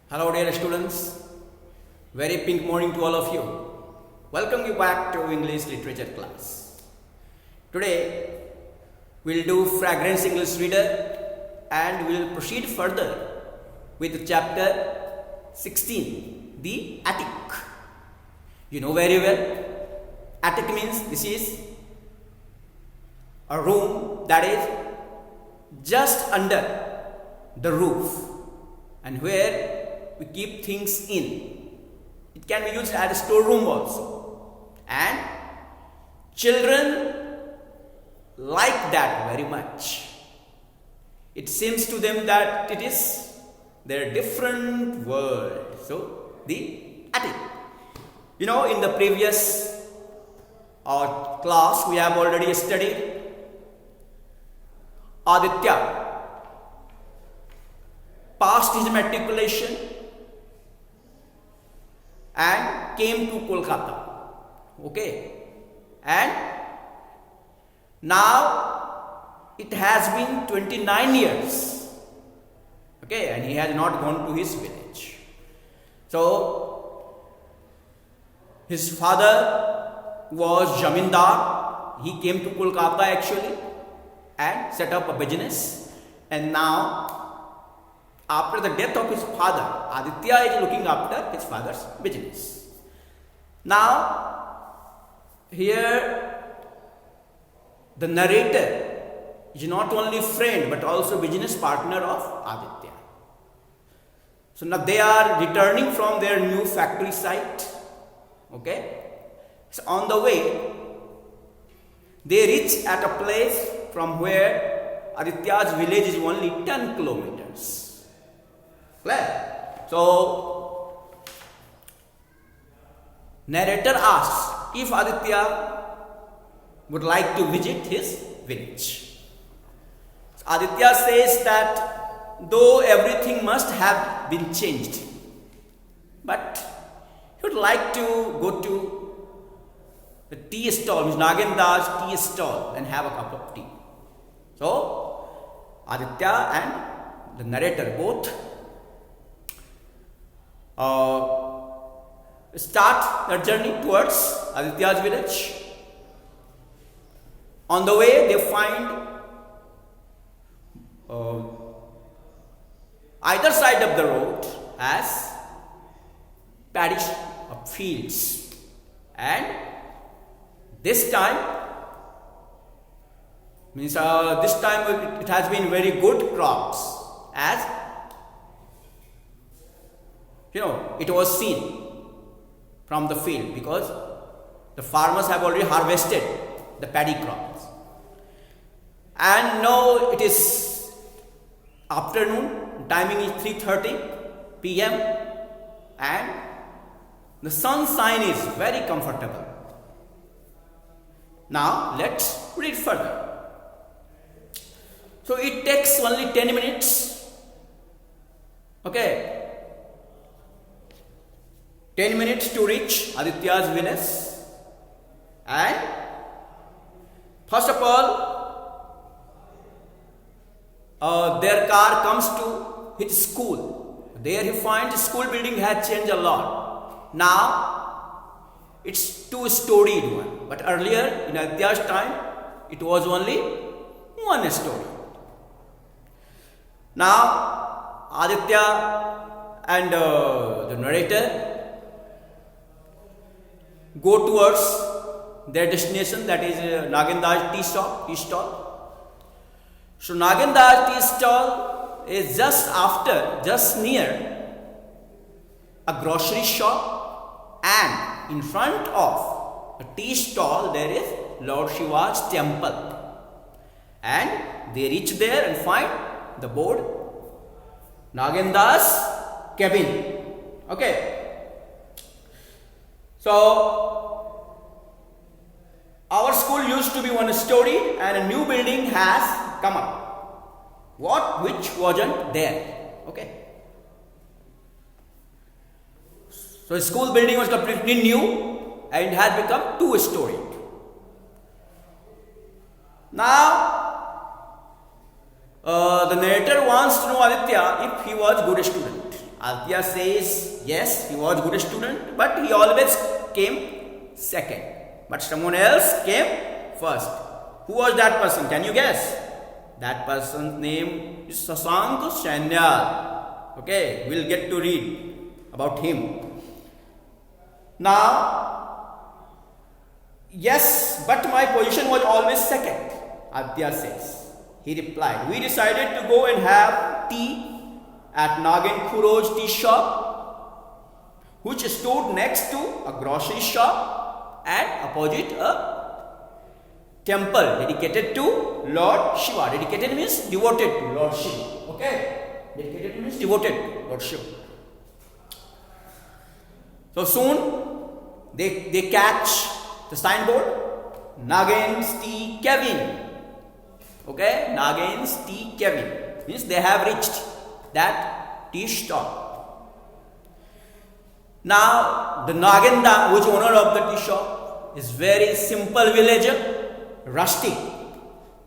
Hello dear students, very pink morning to all of you. Welcome you back to English literature class. Today we'll do Fragrance English Reader and we'll proceed further with chapter 16, The Attic. You know very well, attic means this is a room that is just under the roof and where we keep things in. It can be used as a storeroom also. And children like that very much. It seems to them that it is their different world. So, the attic. You know, in the previous class we have already studied Aditya passed his matriculation and came to Kolkata. Okay. And now it has been 29 years. Okay. And he has not gone to his village. So, his father was Jamindar. He came to Kolkata actually and set up a business. And now, after the death of his father, Aditya is looking after his father's business. Now, here the narrator is not only friend but also business partner of Aditya. So now they are returning from their new factory site. Okay. So on the way, they reach at a place from where Aditya's village is only 10 kilometers. So, narrator asks if Aditya would like to visit his village. So, Aditya says that though everything must have been changed, but he would like to go to the tea stall, Ms. Nagendar's tea stall and have a cup of tea. So, Aditya and the narrator both start their journey towards Aditya's village. On the way, they find either side of the road as paddy fields, and this time means this time it has been very good crops, as you know, it was seen from the field because the farmers have already harvested the paddy crops. And now it is afternoon, timing is 3:30 p.m. and the sunshine is very comfortable. Now let's read further. So it takes only 10 minutes. Okay. 10 minutes to reach Aditya's village, and first of all, their car comes to his school. There he finds school building has changed a lot. Now it's two-storied one, but earlier in Aditya's time it was only one story. Now Aditya and the narrator go towards their destination, that is Nagendar's tea stall. So Nagendar's tea stall is just near a grocery shop, and in front of the tea stall there is Lord Shiva's temple. And they reach there and find the board Nagendar's cabin. Okay. So, our school used to be one story and a new building has come up. Which wasn't there. Okay. So, school building was completely new and had become two-storied. Now, the narrator wants to know Aditya if he was good student. Aditya says, yes, he was a good student, but he always came second. But someone else came first. Who was that person? Can you guess? That person's name is Shashank Sanyal. Okay, we'll get to read about him. Now, yes, but my position was always second, Aditya says. He replied, we decided to go and have tea at Nagin Khuro's tea shop, which stood next to a grocery shop and opposite a temple dedicated to Lord Shiva. Dedicated means devoted to Lord Shiva. Okay? Dedicated means devoted to Lord Shiva. So soon they catch the signboard, Nagin's Tea Cabin. Okay? Nagin's Tea Cabin. Means they have reached that tea stop. Now the Naginda, which owner of the tea shop, is very simple villager, rustic,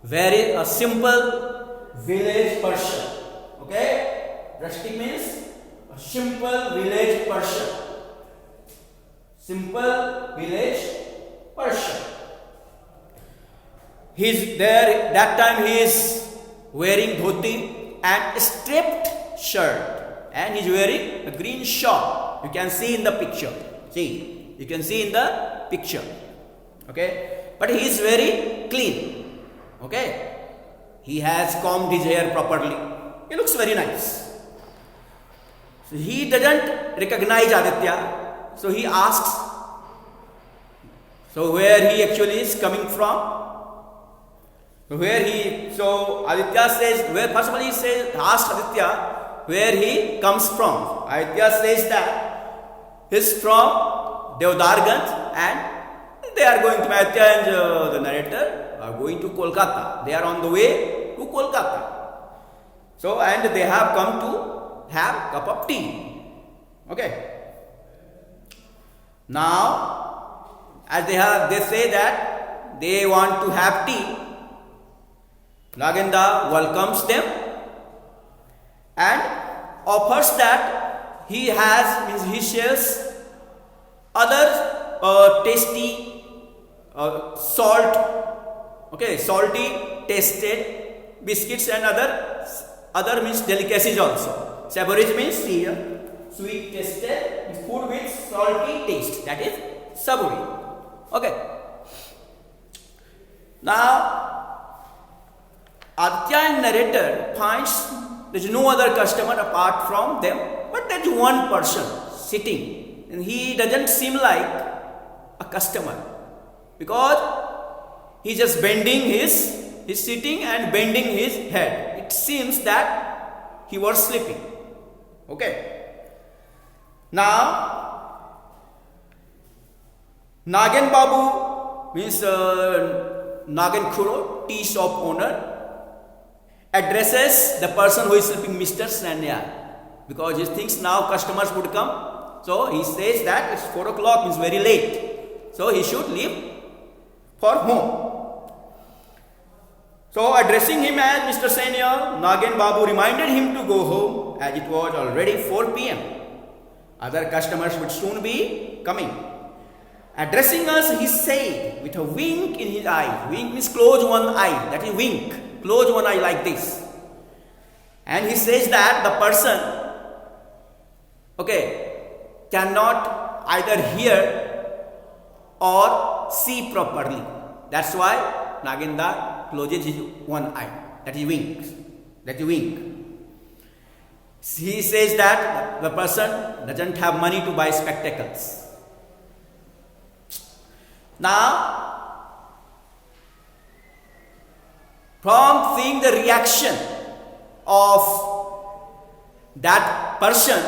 very a simple village person. Okay, rustic means a simple village person. Simple village person. He's there. That time he is wearing dhoti and striped shirt, and he's wearing a green shawl. You can see in the picture. See, you can see in the picture. Okay, but he is very clean. Okay, he has combed his hair properly. He looks very nice. So he doesn't recognize Aditya. So he asks, so where he actually is coming from? So Aditya says, where, first of all he says, ask Aditya where he comes from. Aditya says that he's from Devdarganj and they are going to, Aditya and the narrator are going to Kolkata. They are on the way to Kolkata. So, and they have come to have a cup of tea. Okay. Now, as they say that they want to have tea, Naginda welcomes them and offers that he shares other tasty salty tasted biscuits and other means delicacies also. Savory means sweet tasted food with salty taste, that is savory. Okay. Now Aditya and narrator finds there is no other customer apart from them, but there is one person sitting, and he doesn't seem like a customer because he just bending he's sitting and bending his head. It seems that he was sleeping. Okay. Now Nagin Babu means Nagin Khuro, tea shop owner, addresses the person who is sleeping, Mr. Sanyal, because he thinks now customers would come. So he says that it's 4 o'clock, means very late. So he should leave for home. So addressing him as Mr. Sanyal, Nagin Babu reminded him to go home as it was already 4 p.m. Other customers would soon be coming. Addressing us, he said with a wink in his eye. Wink means close one eye. That is wink. Close one eye like this. And he says that the person, cannot either hear or see properly. That's why Naginda closes his one eye. That is wink. He says that the person doesn't have money to buy spectacles. Now, from seeing the reaction of that person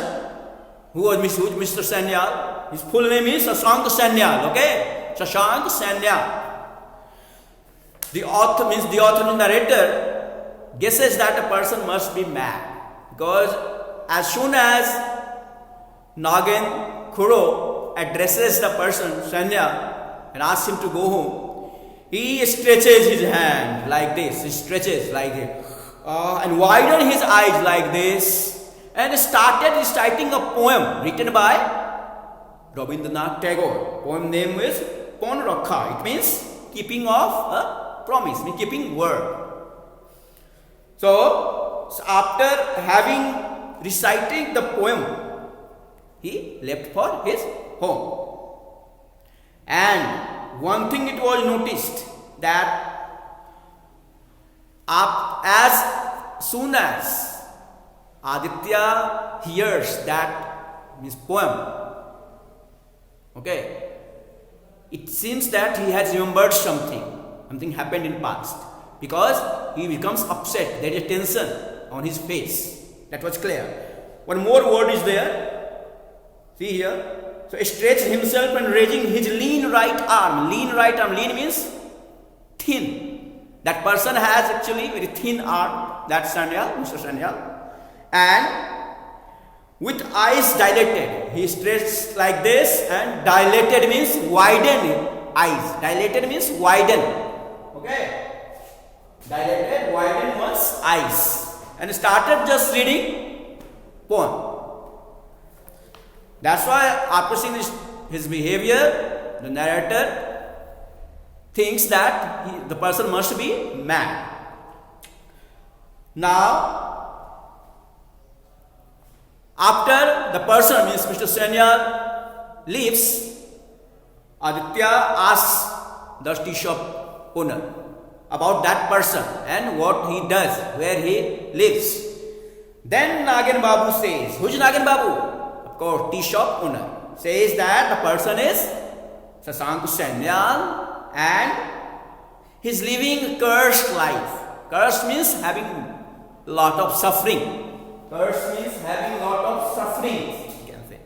who was Mr. Sanyal, his full name is Shashank Sanyal, okay? Shashank Sanyal. The author narrator guesses that a person must be mad, because as soon as Nagin Khuro addresses the person, Sanyal, and asks him to go home, he stretches his hand like this. He stretches like this. And widens his eyes like this. and started reciting a poem written by Rabindranath Tagore. Poem name is Pon Rakha. It means keeping of a promise, means keeping word. So after having recited the poem, he left for his home. And one thing it was noticed that as soon as Aditya hears that means poem, okay, it seems that he has remembered something happened in past, because he becomes upset. There is a tension on his face. That was clear. One more word is there. See here. So he stretched himself and raising his lean right arm. Lean right arm. Lean means thin. That person has actually very thin arm. That's Sanyal, Mr. Sanyal. And with eyes dilated, he stretched like this, and dilated means widen eyes. Dilated means widen. Okay. Dilated, widen one's eyes. And started just reading poem. That's why after seeing his behavior, the narrator thinks that the person must be mad. Now, after the person, means Mr. Sanyal, leaves, Aditya asks the tea shop owner about that person and what he does, where he lives. Then Nagen Babu says, who is Nagen Babu? Of course, tea shop owner. Says that the person is Sasank Sanyal and he's living a cursed life. Cursed means having lot of suffering. Cursed means having lot of suffering, you can say.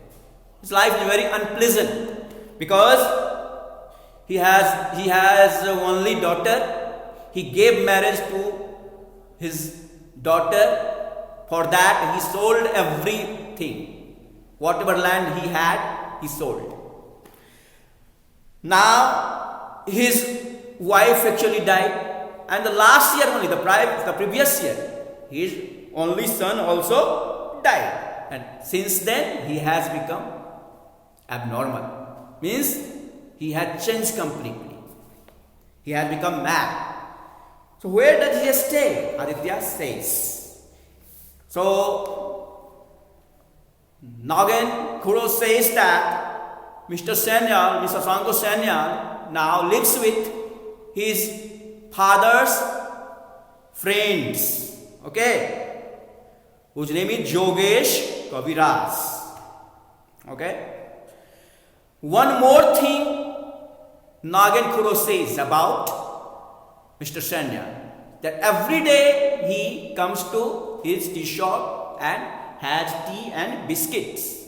His life is very unpleasant because he has only daughter. He gave marriage to his daughter. For that he sold everything. Whatever land he had, he sold. Now his wife actually died, and the last year only, the previous year, his only son also died. And since then he has become abnormal. Means he had changed completely. He has become mad. So where does he stay? Aditya says. So Nagen Kuro says that Mr. Sanyal, Mr. Sasanko Sanyal, now lives with his father's friends, okay, whose name is Jogesh Kaviraj. Okay. One more thing Nagen Kuro says about Mr. Sanyal, that every day he comes to his tea shop and has tea and biscuits,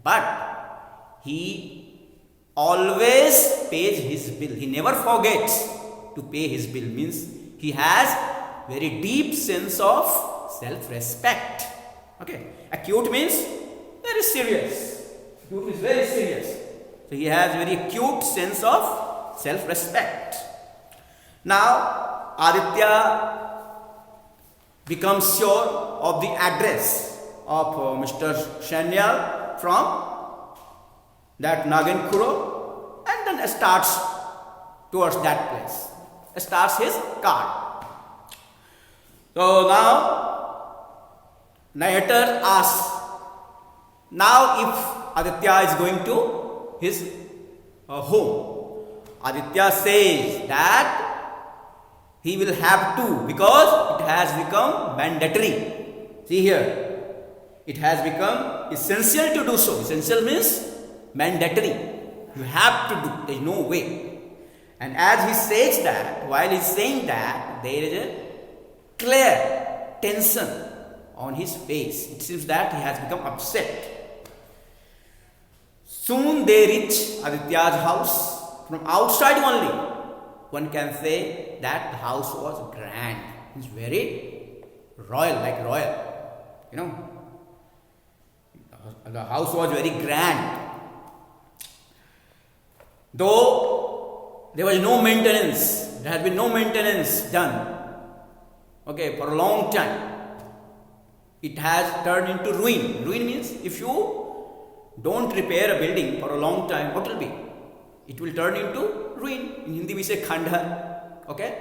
but he always pays his bill. He never forgets to pay his bill. Means he has very deep sense of self-respect. Okay. Acute means very serious. Acute is very serious. So he has very acute sense of self-respect. Now Aditya becomes sure of the address of Mr. Sanyal from that Nagen Kuro, and then starts towards that place. Starts his car. So now narrator asks, now if Aditya is going to his home, Aditya says that he will have to, because it has become mandatory. See here, it has become essential to do so. Essential means mandatory. You have to do. There is no way. And as he says that, while he is saying that, there is a clear tension on his face. It seems that he has become upset. Soon they reach Aditya's house. From outside only, one can say that the house was grand. It's very royal, like royal. You know, the house was very grand. Though there was no maintenance, there has been no maintenance done. Okay, for a long time. it has turned into ruin. Ruin means if you don't repair a building for a long time, what will be? It will turn into ruin. In Hindi we say khandhar. Okay?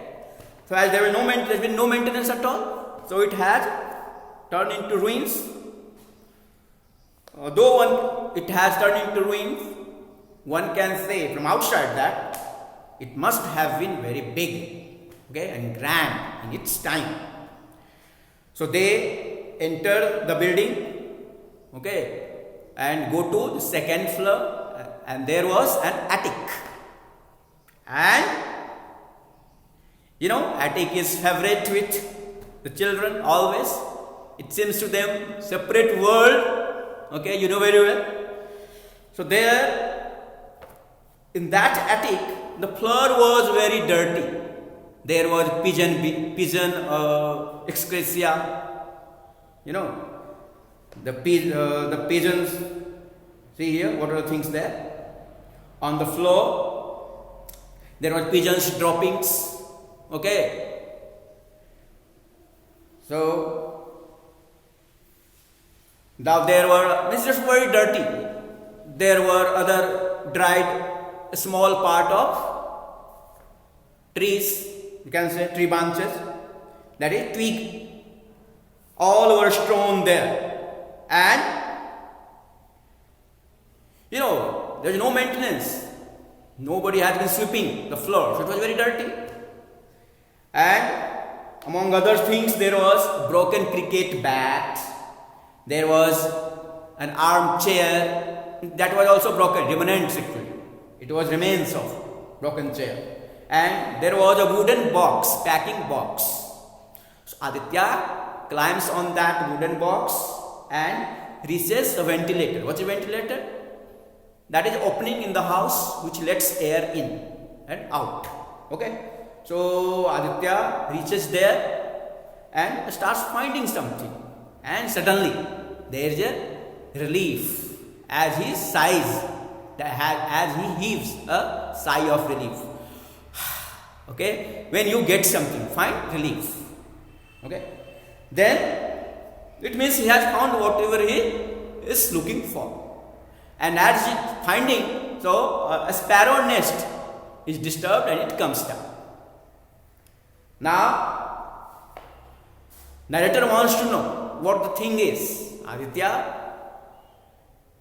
So as there has been no maintenance at all, so it has turned into ruins. Though it has turned into ruins, one can say from outside that it must have been very big, okay, and grand in its time. So they enter the building, okay, and go to the second floor, and there was an attic. And attic is favorite with the children always. It seems to them separate world. Okay, you know very well. So there, in that attic, the floor was very dirty. There was pigeon excretia. The pigeons. See here, what are the things there? On the floor, there were pigeons droppings. Okay. So now this is just very dirty. There were other dried small part of trees, you can say tree branches, that is twig, all were strewn there. And there is no maintenance. Nobody has been sweeping the floor, so it was very dirty. And among other things, there was broken cricket bat. There was an armchair that was also broken, remnants actually. It was remains of broken chair. And there was a wooden box, packing box. So Aditya climbs on that wooden box and reaches a ventilator. What's a ventilator? That is opening in the house which lets air in and out. Okay. So Aditya reaches there and starts finding something. And suddenly there is a relief as he sighs, as he heaves a sigh of relief. Okay, when you get something, find relief. Okay, then it means he has found whatever he is looking for. And as he finding, so a sparrow nest is disturbed and it comes down. Now, narrator wants to know what the thing is. Aditya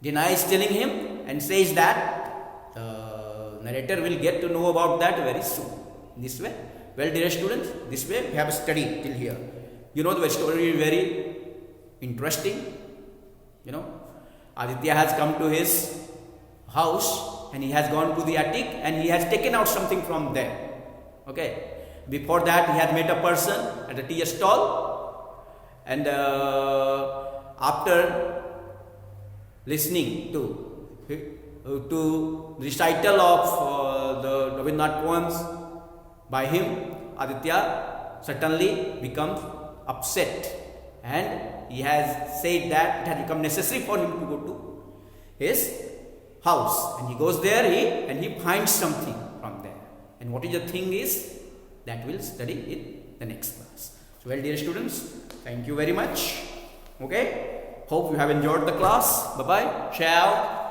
denies telling him and says that the narrator will get to know about that very soon. This way, well, dear students, this way we have studied till here. The story is very interesting. Aditya has come to his house and he has gone to the attic and he has taken out something from there. Okay. Before that, he had met a person at a tea stall, and after listening to recital of the Rabindranath poems by him, Aditya certainly becomes upset, and he has said that it has become necessary for him to go to his house, and he goes there and he finds something from there. And what is the thing is that we'll study in the next class. So, well, dear students, thank you very much. Okay, hope you have enjoyed the class. Bye bye. Ciao.